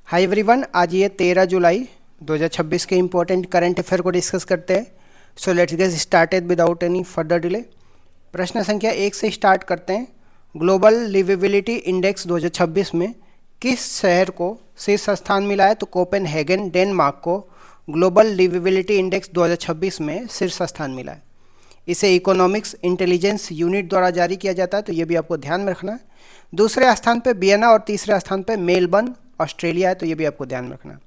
Hi everyone, आज ये 13 जुलाई 2026 के इम्पोर्टेंट करंट अफेयर को डिस्कस करते हैं। So let's get started without any further delay. प्रश्न संख्या 1 से स्टार्ट करते हैं। ग्लोबल लिवेबिलिटी इंडेक्स 2026 में किस शहर को शीर्ष स्थान मिला है? तो कोपेनहेगन डेनमार्क को ग्लोबल लिवेबिलिटी इंडेक्स 2026 में शीर्ष स्थान मिला है। इसे इकोनॉमिक्स इंटेलिजेंस यूनिट द्वारा जारी किया जाता है, तो ये भी आपको ध्यान में रखना है। दूसरे स्थान पे वियना और तीसरे स्थान पे मेलबर्न ऑस्ट्रेलिया है, तो ये भी आपको ध्यान में रखना है।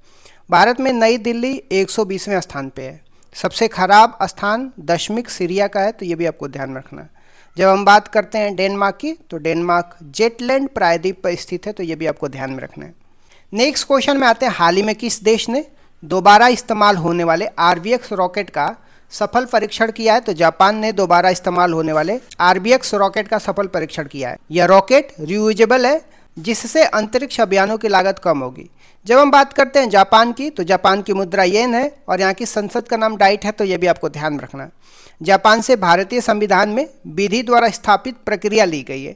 भारत में नई दिल्ली 120वें स्थान पे है। सबसे खराब स्थान दशमिक सीरिया का है, तो ये भी आपको ध्यान में रखना है। जब हम बात करते हैं डेनमार्क की, तो डेनमार्क जेटलैंड प्रायद्वीप पर स्थित है, तो ये भी आपको ध्यान में रखना है। नेक्स्ट क्वेश्चन में आते हैं, हाल ही में किस देश ने दोबारा इस्तेमाल होने वाले RBX रॉकेट का सफल परीक्षण किया है? तो जापान ने दोबारा इस्तेमाल होने वाले RBX रॉकेट का सफल परीक्षण किया है। यह रॉकेट रियूजेबल है, जिससे अंतरिक्ष अभियानों की लागत कम होगी। जब हम बात करते हैं जापान की, तो जापान की मुद्रा येन है और यहाँ की संसद का नाम डाइट है, तो यह भी आपको ध्यान में रखना है। जापान से भारतीय संविधान में विधि द्वारा स्थापित प्रक्रिया ली गई है।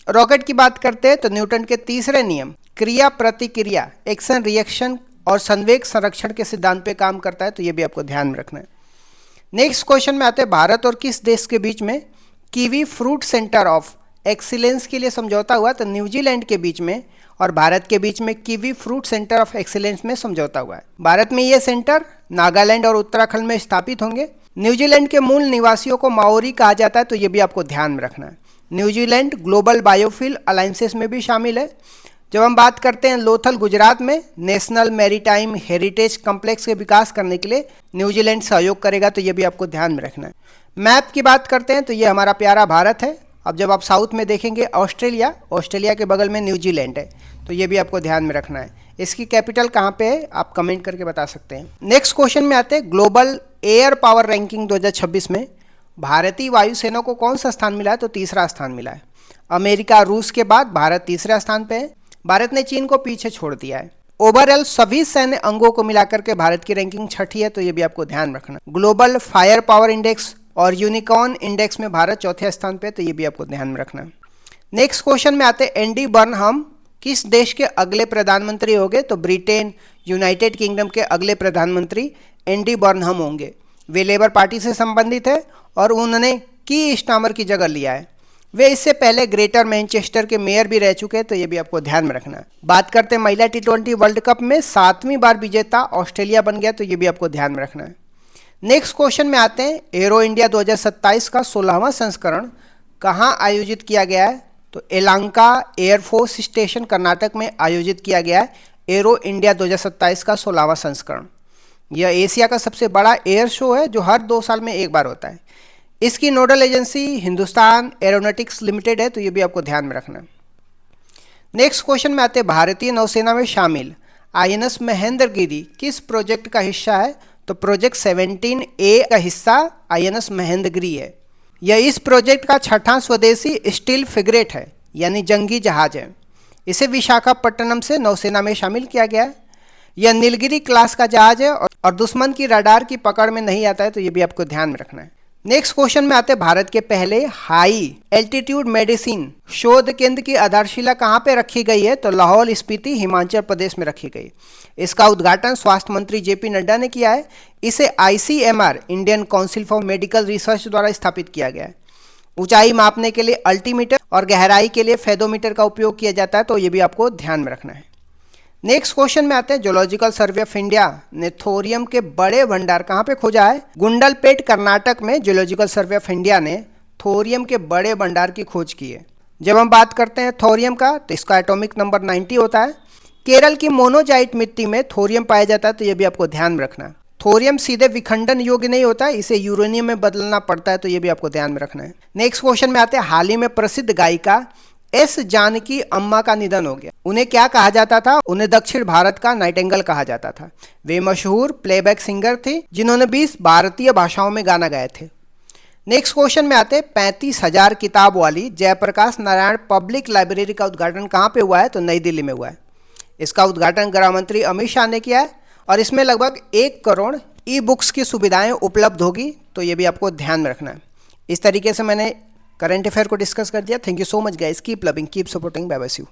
रॉकेट की बात करते हैं तो न्यूटन के तीसरे नियम क्रिया प्रतिक्रिया एक्शन रिएक्शन और संवेग संरक्षण के सिद्धांत पे काम करता है, तो ये भी आपको ध्यान में रखना है। नेक्स्ट क्वेश्चन में आते हैं, भारत और किस देश के बीच में kiwi fruit centre of excellence के लिए समझौता हुआ? तो न्यूजीलैंड के बीच में और भारत के बीच में kiwi fruit centre of excellence में समझौता हुआ है। भारत में ये सेंटर नागालैंड और उत्तराखंड में स्थापित होंगे। न्यूजीलैंड के मूल निवासियों को माओरी कहा जाता है, तो ये भी आपको ध्यान में रखना है। न्यूजीलैंड ग्लोबल बायोफिल अलायंसेस में भी शामिल है। जब हम बात करते हैं लोथल गुजरात में नेशनल मैरीटाइम हेरिटेज कॉम्प्लेक्स के विकास करने के लिए न्यूजीलैंड सहयोग करेगा, तो ये भी आपको ध्यान में रखना है। मैप की बात करते हैं तो ये हमारा प्यारा भारत है। अब जब आप साउथ में देखेंगे ऑस्ट्रेलिया, ऑस्ट्रेलिया के बगल में न्यूजीलैंड है, तो ये भी आपको ध्यान में रखना है। इसकी कैपिटल कहाँ पे है आप कमेंट करके बता सकते हैं। नेक्स्ट क्वेश्चन में आते हैं, ग्लोबल एयर पावर रैंकिंग 2026 में भारतीय वायुसेना को कौन सा स्थान मिला है? तो तीसरा स्थान मिला है। अमेरिका रूस के बाद भारत तीसरे स्थान पे है। भारत ने चीन को पीछे छोड़ दिया है। ओवरऑल सभी सैन्य अंगों को मिलाकर के भारत की रैंकिंग छठी है, तो ये भी आपको ध्यान रखना। ग्लोबल फायर पावर इंडेक्स और यूनिकॉर्न इंडेक्स में भारत चौथे स्थान पे, तो ये भी आपको ध्यान में रखना। नेक्स्ट क्वेश्चन में आते हैं, एंडी बर्नहम किस देश के अगले प्रधानमंत्री होंगे? तो ब्रिटेन यूनाइटेड किंगडम के अगले प्रधानमंत्री एंडी बर्नहम होंगे। वे लेबर पार्टी से संबंधित है और उन्होंने की स्टामर की जगह लिया है। वे इससे पहले ग्रेटर मैनचेस्टर के मेयर भी रह चुके हैं, तो ये भी आपको ध्यान में रखना है। बात करते हैं महिला T20 वर्ल्ड कप में 7वीं बार विजेता ऑस्ट्रेलिया बन गया, तो ये भी आपको ध्यान में रखना है। नेक्स्ट क्वेश्चन में आते हैं, एरो इंडिया 2027 का 16वां संस्करण कहाँ आयोजित किया गया है? तो यलहंका एयरफोर्स स्टेशन कर्नाटक में आयोजित किया गया है एरो इंडिया 2027 का 16वां संस्करण। यह एशिया का सबसे बड़ा एयर शो है जो हर 2 साल में एक बार होता है। इसकी nodal agency Hindustan aeronautics limited है, तो ये भी आपको ध्यान में रखना है। नेक्स्ट क्वेश्चन में आते हैं, भारतीय नौसेना में शामिल INS महेंद्रगिरी किस प्रोजेक्ट का हिस्सा है? तो प्रोजेक्ट 17A का हिस्सा INS महेंद्रगिरी है। यह इस प्रोजेक्ट का छठा स्वदेशी स्टील फ्रिगेट है, यानी जंगी जहाज है। इसे विशाखापट्टनम से नौसेना में शामिल किया गया है। यह नीलगिरी क्लास का जहाज है और दुश्मन की रडार की पकड़ में नहीं आता है, तो ये भी आपको ध्यान में रखना है। नेक्स्ट क्वेश्चन में आते हैं, भारत के पहले हाई एल्टीट्यूड मेडिसिन शोध केंद्र की आधारशिला कहाँ पे रखी गई है? तो लाहौल स्पीति हिमाचल प्रदेश में रखी गई। इसका उद्घाटन स्वास्थ्य मंत्री JP नड्डा ने किया है। इसे ICMR Indian council for medical research द्वारा स्थापित किया गया है। ऊंचाई मापने के लिए अल्टीमीटर और गहराई के लिए फेदोमीटर का उपयोग किया जाता है, तो ये भी आपको ध्यान में रखना है। नेक्स्ट क्वेश्चन में आते हैं, जूलॉजिकल सर्वे ऑफ इंडिया ने थोरियम के बड़े भंडार कहाँ पे खोजा है? गुंडलपेट कर्नाटक में जूलॉजिकल सर्वे ऑफ इंडिया ने थोरियम के बड़े भंडार की खोज की है। जब हम बात करते हैं थोरियम का, तो इसका एटॉमिक नंबर 90 होता है। केरल की मोनोजाइट मिट्टी में थोरियम पाया जाता है, तो ये भी आपको ध्यान में रखना है। थोरियम सीधे विखंडन योग्य नहीं होता है, इसे यूरेनियम में बदलना पड़ता है, तो ये भी आपको ध्यान में रखना है। नेक्स्ट क्वेश्चन में आते हैं, हाल ही में प्रसिद्ध गायिका S जानकी अम्मा का निधन हो गया। उन्हें क्या कहा जाता था? उन्हें दक्षिण भारत का नाइटिंगेल कहा जाता था। वे मशहूर प्लेबैक सिंगर थे जिन्होंने 20 भारतीय भाषाओं में गाना गाए थे। नेक्स्ट क्वेश्चन में आते हैं, 35,000 किताब वाली जयप्रकाश नारायण पब्लिक लाइब्रेरी का उद्घाटन कहाँ पे हुआ है? तो नई दिल्ली में हुआ है। इसका उद्घाटन गृह मंत्री अमित शाह ने किया है और इसमें लगभग 1 करोड़ ई-बुक्स की सुविधाएं उपलब्ध होगी, तो ये भी आपको ध्यान में रखना है। इस तरीके से मैंने करंट अफेयर को डिस्कस कर दिया। Thank you so much guys, keep loving, keep supporting, bye bye, see you.